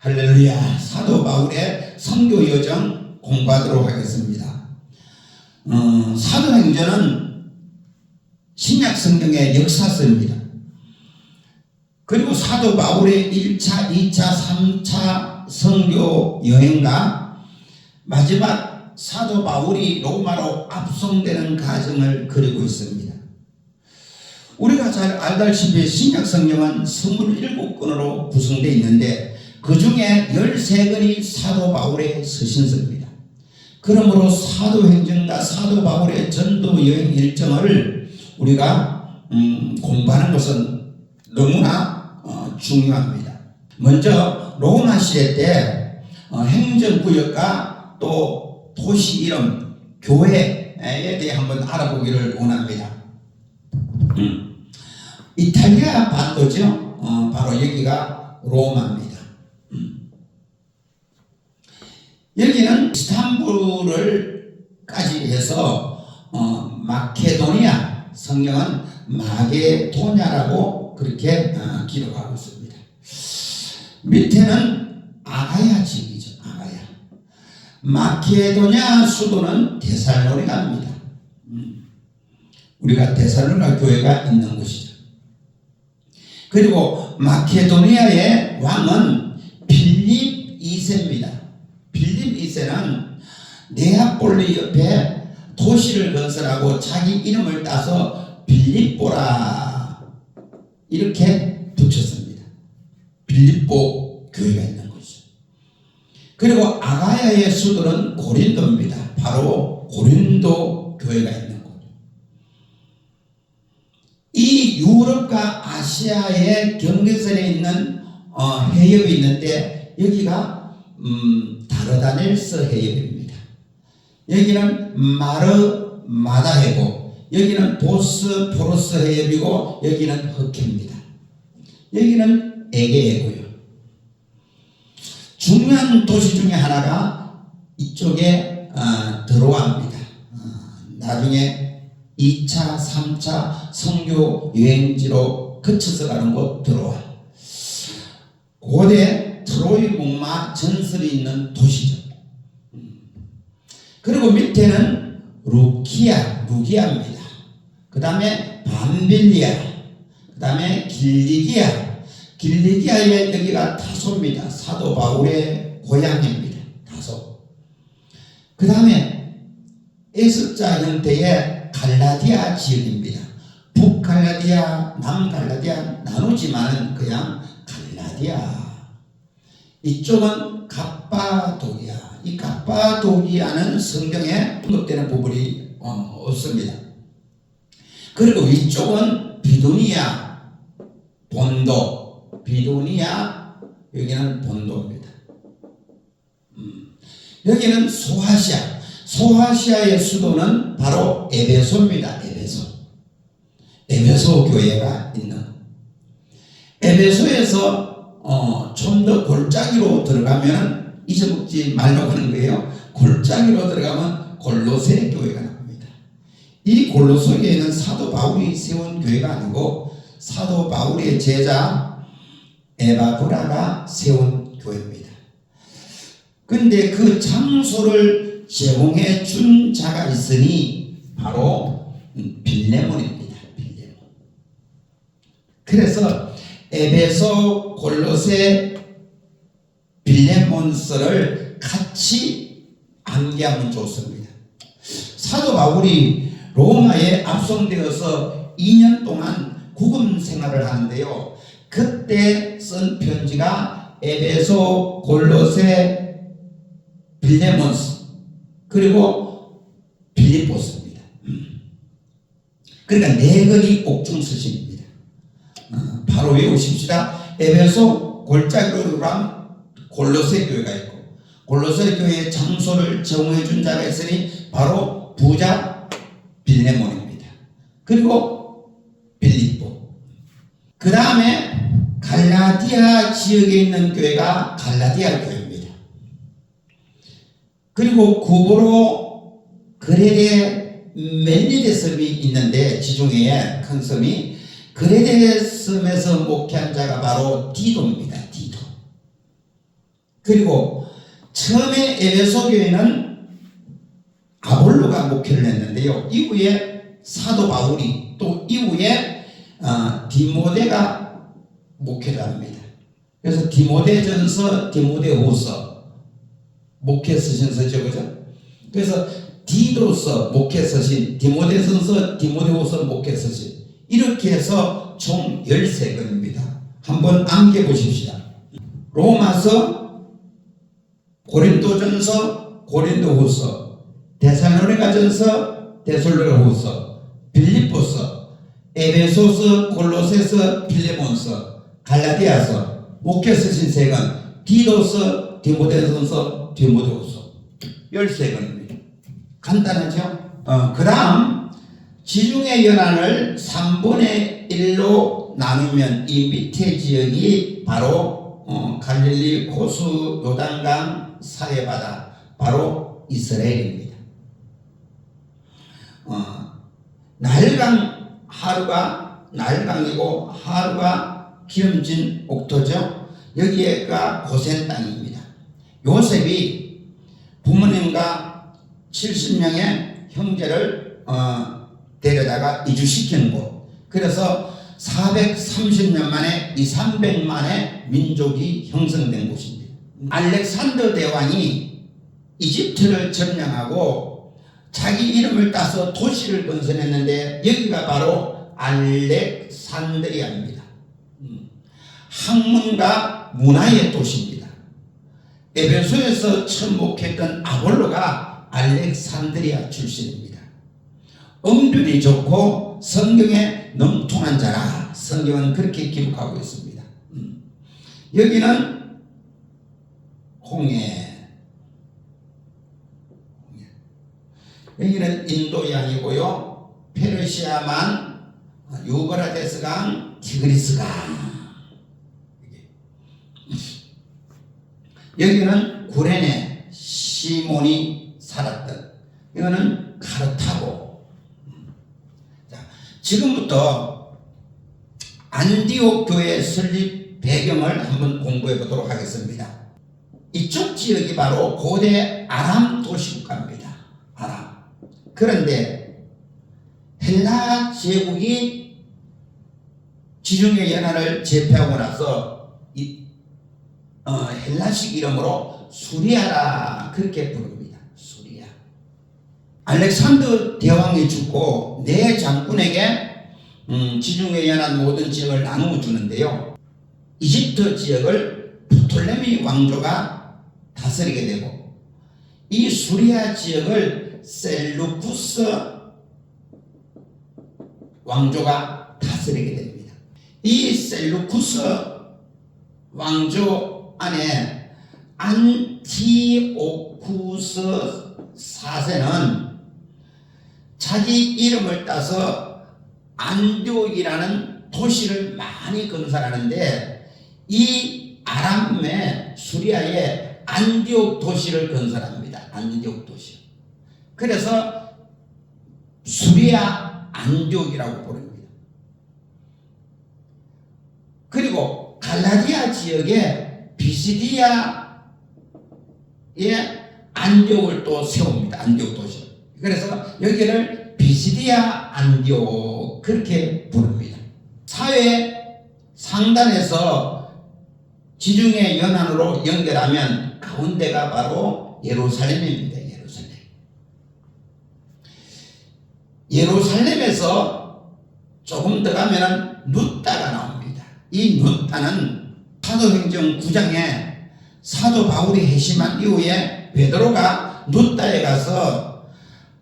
할렐루야. 사도 바울의 선교 여정 공부하도록 하겠습니다. 사도행전은 신약 성경의 역사서입니다. 그리고 사도 바울의 1차, 2차, 3차 선교 여행과 마지막 사도 바울이 로마로 압송되는 과정을 그리고 있습니다. 우리가 잘 알다시피 신약 성경은 27권으로 구성되어 있는데 그 중에 13권이 사도 바울의 서신서입니다. 그러므로 사도행전과 사도 바울의 전도 여행 일정을 우리가 공부하는 것은 너무나 중요합니다. 먼저 로마 시대 때 행정구역과 또 도시 이름, 교회에 대해 한번 알아보기를 원합니다. 이탈리아 반도죠. 바로 여기가 로마입니다. 여기는 이스탄불을까지 해서 마케도니아, 성경은 마게도냐라고 그렇게 기록하고 있습니다. 밑에는 아가야 지역이죠. 아가야. 마케도냐 수도는 데살로니가입니다. 우리가 데살로니가 교회가 있는 곳이죠. 그리고 마케도니아의 왕은 필립 2세입니다. 필립 2세는 네아폴리 옆에 도시를 건설하고 자기 이름을 따서 빌립보라 이렇게 붙였습니다. 빌립보 교회가 있는 곳이죠. 그리고 아가야의 수도는 고린도입니다. 바로 고린도 교회가 있는 곳. 이 유럽과 아시아의 경계선에 있는 해협이 있는데 여기가 다르다넬스 해협입니다. 여기는 마르마다 해고, 여기는 보스포러스 해협이고, 여기는 흑해입니다. 여기는 에게해고요. 중요한 도시 중에 하나가 이쪽에 드로아입니다. 나중에 2차, 3차 선교 여행지로 거쳐서 가는 곳 드로아. 고대 트로이 목마 전설이 있는 도시죠. 그리고 밑에는 루기아입니다. 그 다음에 밤빌리아, 그 다음에 길리기아의 여기가 다소입니다. 사도 바울의 고향입니다. 다소. 그 다음에 S자 형태의 갈라디아 지역입니다. 북갈라디아, 남갈라디아 나누지만은 그냥 갈라디아. 이쪽은 갑바도기아. 이 갑바도기아는 성경에 언급되는 부분이 없습니다. 그리고 위쪽은 비두니아 본도. 비두니아 여기는 본도입니다. 여기는 소아시아. 소아시아의 수도는 바로 에베소입니다. 에베소 교회가 있는. 에베소에서 좀 더 골짜기로 들어가면 잊어먹지 말라고 하는 거예요. 골짜기로 들어가면 골로새 교회가 나옵니다. 이 골로새 교회는 사도 바울이 세운 교회가 아니고 사도 바울의 제자 에바브라가 세운 교회입니다. 근데 그 장소를 제공해 준 자가 있으니 바로 빌레몬입니다. 빌레몬. 그래서 에베소, 골로새, 빌레몬서를 같이 암기하면 좋습니다. 사도 바울이 로마에 압송되어서 2년 동안 구금 생활을 하는데요. 그때 쓴 편지가 에베소, 골로새, 빌레몬서 그리고 빌립보서입니다. 그러니까 4권이 옥중서신입니다. 바로 외우십시다. 에베소 골짜기로 들어가면 골로새 교회가 있고 골로새 교회의 장소를 정해 준 자가 있으니 바로 부자 빌레몬입니다. 그리고 빌립보. 그 다음에 갈라디아 지역에 있는 교회가 갈라디아 교회입니다. 그리고 구보로 그레데 멜리데 섬이 있는데 지중해에 큰 섬이 그레데 섬에서 목회한 자가 바로 디도입니다. 디도. 그리고 처음에 에베소 교회는 아볼로가 목회를 했는데요. 이후에 사도 바울이 또 이후에 디모데가 목회를 합니다. 그래서 디모데전서, 디모데후서 목회 쓰신 서죠, 그죠? 그래서 디도서 목회 쓰신, 디모데전서, 디모데후서 목회 쓰신, 이렇게 해서 총 13권입니다. 한번 암기해 보십시다. 로마서, 고린도전서, 고린도후서, 데살로니가전서, 데살로니가후서, 빌립보서, 에베소서, 골로새서, 필레몬서, 갈라디아서 목회 쓰신 3권, 디도서, 디모데전서, 디모데후서 13권입니다. 간단하죠? 그 다음 지중해 연안을 3분의 1로 나누면 이 밑에 지역이 바로 갈릴리, 호수, 요단강, 사해바다, 바로 이스라엘입니다. 나일강 하루가 나일강이고 하루가 기름진 옥토죠. 여기가 고센 땅입니다. 요셉이 부모님과 70명의 형제를 데려다가 이주시키는 곳. 그래서 430년 만에 300만의 민족이 형성된 곳입니다. 알렉산더 대왕이 이집트를 점령하고 자기 이름을 따서 도시를 건설했는데 여기가 바로 알렉산드리아입니다. 학문과 문화의 도시입니다. 에베소에서 처음 목회했던 아볼로가 알렉산드리아 출신입니다. 음륜이 좋고 성경에 능통한 자라 성경은 그렇게 기록하고 있습니다. 여기는 홍해, 여기는 인도양이고요. 페르시아만, 유브라데스강, 티그리스강. 여기는 구레네, 시몬이 살았던, 이거는 카르타고. 자, 지금부터 안디옥 교회 설립 배경을 한번 공부해 보도록 하겠습니다. 이쪽 지역이 바로 고대 아람 도시국가입니다. 아람. 그런데 헬라 제국이 지중해 연안을 제패하고 나서 헬라식 이름으로 수리아라 그렇게 부릅니다. 수리아. 알렉산더 대왕이 죽고 네 장군에게 지중해 연안 모든 지역을 나누어 주는데요. 이집트 지역을 프톨레미 왕조가 다스리게 되고 이 수리아 지역을 셀루쿠스 왕조가 다스리게 됩니다. 이 셀루쿠스 왕조 안에 안티오쿠스 4세는 자기 이름을 따서 안디옥이라는 도시를 많이 건설하는데 이 아람의 수리아에 안디옥 도시를 건설합니다. 안디옥 도시. 그래서 수리아 안디옥이라고 부릅니다. 그리고 갈라디아 지역에 비시디아의 안디옥을 또 세웁니다. 안디옥 도시. 그래서 여기를 비시디아 안디옥 그렇게 부릅니다. 사회 상단에서 지중해 연안으로 연결하면 가운데가 바로 예루살렘입니다. 예루살렘에서 조금 더 가면 누따가 나옵니다. 이 누따는 사도행전 9장에 사도 바울이 회심한 이후에 베드로가 누따에 가서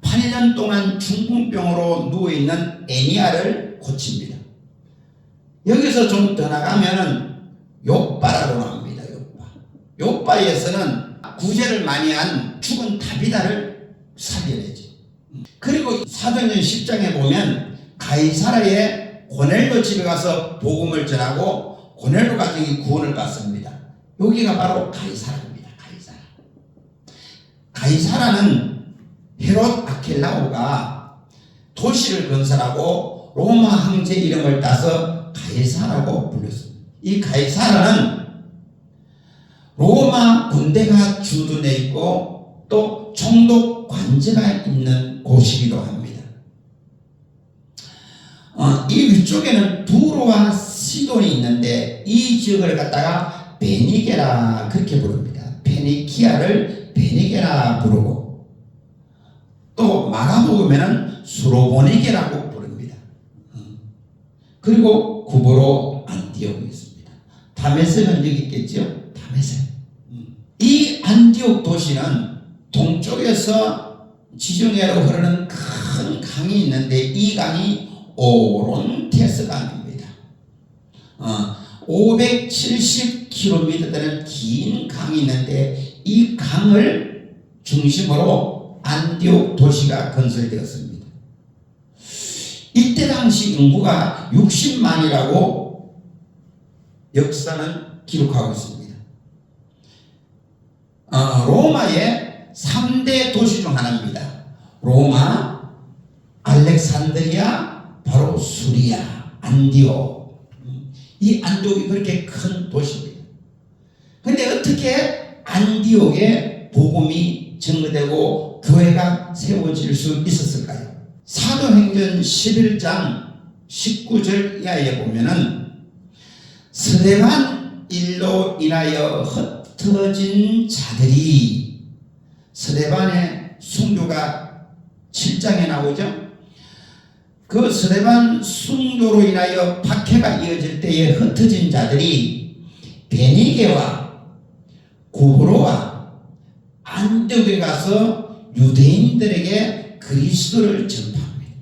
8년 동안 중풍병으로 누워있는 에니아를 고칩니다. 여기서 좀 더 나가면 요빠라고 나옵니다. 요빠에서는 구제를 많이 한 죽은 다비다를 살려내죠. 그리고 사도행전 10장에 보면 가이사라의 고넬로 집에 가서 복음을 전하고 고넬로 가정이 구원을 받습니다. 여기가 바로 가이사라입니다. 가이사라는 헤롯 아켈라오가 도시를 건설하고 로마 황제 이름을 따서 가이사라고 불렸습니다. 이 가이사라는 로마 군대가 주둔해 있고 또 총독 관제가 있는 곳이기도 합니다. 이 위쪽에는 두로와 시돈이 있는데 이 지역을 갖다가 베니게라 그렇게 부릅니다. 페니키아를 베니게라 부르고 또 마가복음에는 수로보니게라고 부릅니다. 그리고 구보로 안디옥이 있습니다. 다메섹은 여기 있겠죠? 다메섹. 이 안디옥 도시는 동쪽에서 지중해로 흐르는 큰 강이 있는데 이 강이 오론테스 강입니다. 570km 되는 긴 강이 있는데 이 강을 중심으로 안디옥 도시가 건설되었습니다. 이때 당시 인구가 60만이라고 역사는 기록하고 있습니다. 로마의 3대 도시 중 하나입니다. 로마, 알렉산드리아, 바로 수리아, 안디옥. 이 안디옥이 그렇게 큰 도시입니다. 근데 어떻게 안디옥에 복음이 증거되고 교회가 세워질 수 있었을까요? 사도행전 11장 19절 이하에 보면은 스데반 일로 인하여 흩어진 자들이, 스데반의 순교가 7장에 나오죠. 그 스데반 순교로 인하여 박해가 이어질 때에 흩어진 자들이 베니게와 구브로와 안디옥에 가서 유대인들에게 그리스도를 전파합니다.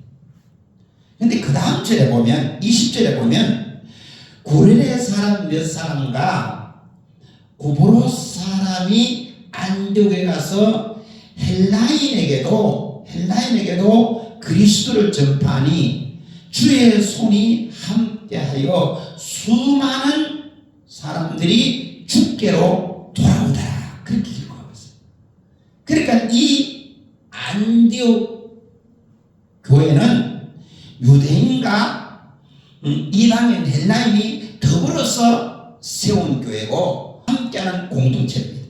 그런데 그 다음 절에 보면 20절에 보면 구레네 사람 몇 사람과 구브로 사람이 안디옥에 가서 헬라인에게도 그리스도를 전파하니 주의 손이 함께하여 수많은 사람들이 주께로 돌아오더라. 그렇게 기록하고 있어요. 그러니까 이 안디옥 교회는 유대인과 이방인 헬라인이 더불어서 세운 교회고 함께하는 공동체입니다.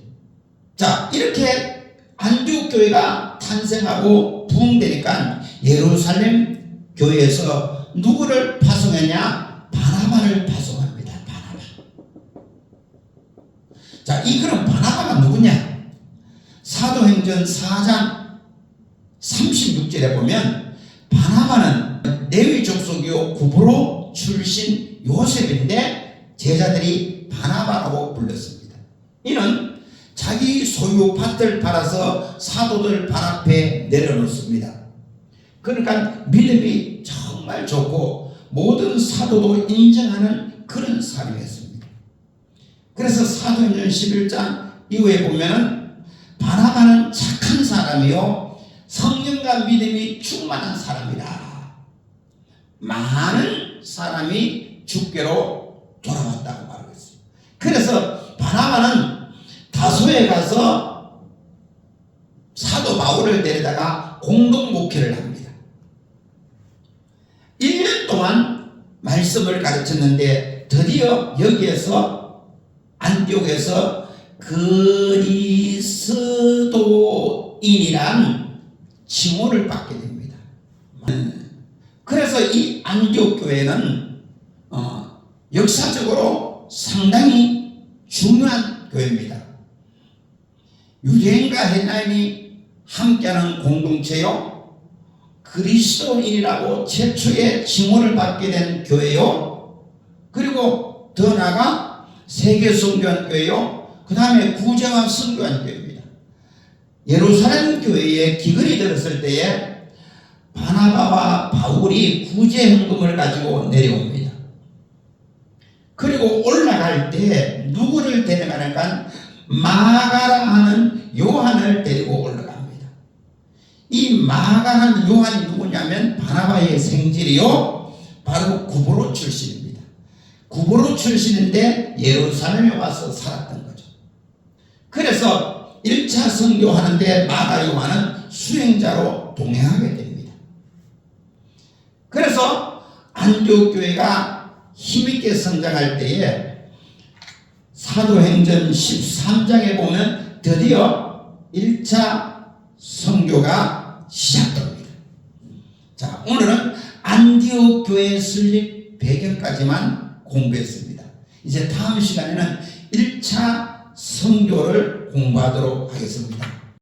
자, 이렇게 안디옥 교회가 탄생하고 부흥되니까 예루살렘 교회에서 누구를 파송했냐? 바나바를 파송합니다. 바나바. 자, 이 그럼 바나바가 누구냐? 사도행전 4장 36절에 보면 바나바는 레위 족속이요 구브로 출신 요셉인데 제자들이 바나바라고 불렀습니다. 이는 자기 소유 밭을 팔아서 사도들 발 앞에 내려놓습니다. 그러니까 믿음이 정말 좋고 모든 사도도 인정하는 그런 사람이었습니다. 그래서 사도행전 11장 이후에 보면은 바나바는 착한 사람이요 성령과 믿음이 충만한 사람이다. 많은 사람이 주께로 돌아왔다고 말하고 있어요. 그래서 바나바는 다소에 가서 사도 바울을 데려다가 공동 목회를 합니다. 1년 동안 말씀을 가르쳤는데 드디어 여기에서 안디옥에서 그리스도인이란 칭호를 받게 됩니다. 그래서 이 안디옥 교회는 역사적으로 상당히 중요한 교회입니다. 유대인과 헬라인이 함께하는 공동체요, 그리스도인이라고 최초의 칭호를 받게 된 교회요, 그리고 더 나아가 세계 선교한 교회요, 그 다음에 구제와 선교한 교회입니다. 예루살렘 교회에 기근이 들었을 때에 바나바와 바울이 구제 헌금을 가지고 내려옵니다. 그리고 올라갈 때 누구를 데려가는가? 마가라 하는 요한을 데리고 올라갑니다. 이 마가라는 요한이 누구냐면 바나바의 생질이요 바로 구브로 출신입니다. 구브로 출신인데 예루살렘에 와서 살았던 거죠. 그래서 1차 선교하는데 마가 요한은 수행자로 동행하게 됩니다. 그래서 안디옥 교회가 힘있게 성장할 때에 사도행전 13장에 보면 드디어 1차 선교가 시작됩니다. 자, 오늘은 안디옥 교회 설립 배경까지만 공부했습니다. 이제 다음 시간에는 1차 선교를 공부하도록 하겠습니다.